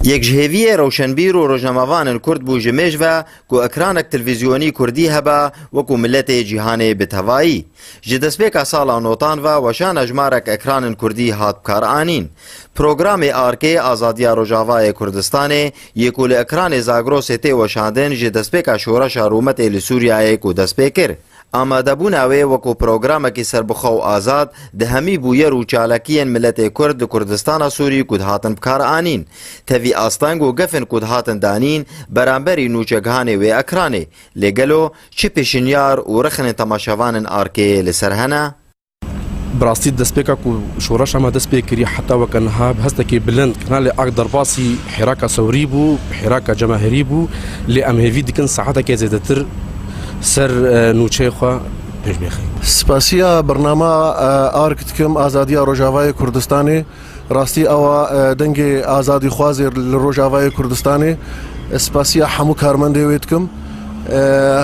یک جهوی روشنبیر و روزنامه‌وان کرد بو جمج و کو اکرانک تلویزیونی کردی هبا و کو ملت جهان بتوایی جدسبک سالا نوتان و وشان اجمارک اکران کردی هات بکار آنین پروگرام آرکی آزادی روجاوای کردستان یکول اکران زاگرو سته وشاندن جدسبک شورش حکومت ال سوریه کو دسپکر آماده بووناوێ وەکو پرۆگرامێکی سربخە و ئازاد دەهەمی بوویەر و چالاکیان ملەتێ کورد کوردستانە سووری کود هاتن بکار ئانین تەوی ئاستانگ و گەفن کود هاتن دانین بەرامبەری نوچەگهانێ وێ ئەکرانێ لێگەلۆ چ پێشنیار و رەخنێ تەماشەوانن ئارکێ لەسەر هەنا براستي دسبيكا شورش ما دسبيكري حتى وكانها بهستكي بلند كان اقدر باصي حراكه سوريبو حراكه جماهيريبو لامهيفي ديكن ساعتها زيدتر سر نوچيخوا بيخي سپاسيا برنامه اركتكم ازادي روجاوای كردستاني راستي او دنگي ازادي خوازي لروجاوای كردستاني سپاسيا حمو كارمندي ويتكم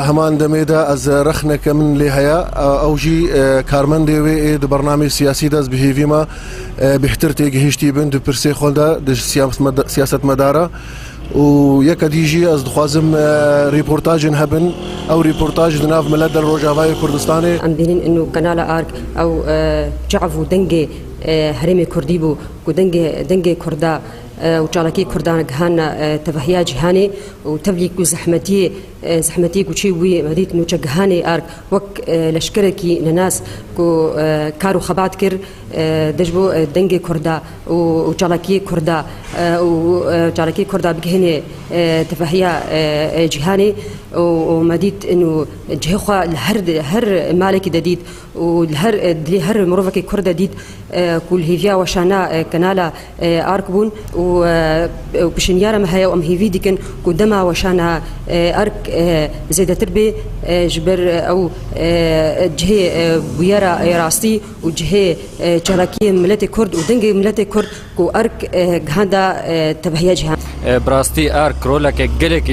همان دميدا از رخنك من لهيا اوجي كارمندي وي برنامج سياسي داز بهيفيما بيحترتي جهشتي بند برسي خولدا د سياسه مداره و یک دیجی از دخوازم ریپورتاج هبن او ریپورتاج دناف ملد الروجاوای کردستانی ام بینین انه قناه ارك او جعفو دنگي هرمي كردي بو دنگي كردا وجالكي كردان جهان تفهيا جهاني وتبليك زحمتي كوشي وي مديت نو جهاني ارك وك لشكركي لناس كو كارو خبات كر دجبو دنگي كردا وجالكي كردا بجهني تفهيا جهاني ومديت انه جهخوا هر مالك جديد والهر مروفك كردا ديد كل هيفيا وشانا كنالا اركبون وبشنيارة مهيا وام هيفي ديكن قدما وشانا ارك زيادة تربي جبر او جهي بويارا راستي وجهي جراكي ملتي كرد ودنجي ملتي كرد كو ارك هذا تبهيا جهان براستي ارك رولك جلك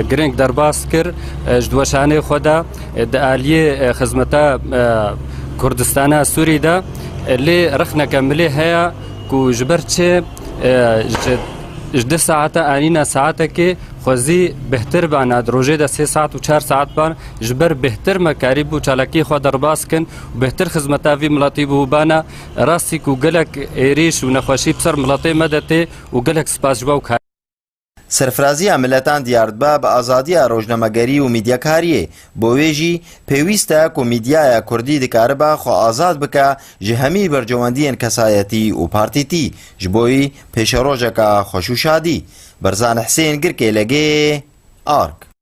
جرينك درباس كر جدوشاني خدا داليه خدمتا كردستان سوري دا اللي رخنا كملي هيا كو جبرتش جد ساعته انينا ساعتك خوزي بهتر بانا دروجه ده 3 ساعت و 4 ساعت بان جبر بهتر مكاريب و چالاكي خو درباس كن بهتر خدمتا في ملاتي بو بانا راسي كو گلك ايريش و نخوشي بسر ملاتي مدته و گلك سپاس جو سرفرازی ملتان دیاردبا به آزادی روزنامه‌گری و میدیاکاریه بویجی پیوسته کو میدیا کردی دکاربا خو آزاد بکا جهمی برجواندی کسایتی و پارتیتی جبوی پیش روزکا خوشوشادی برزان حسین گرکی لگی آرک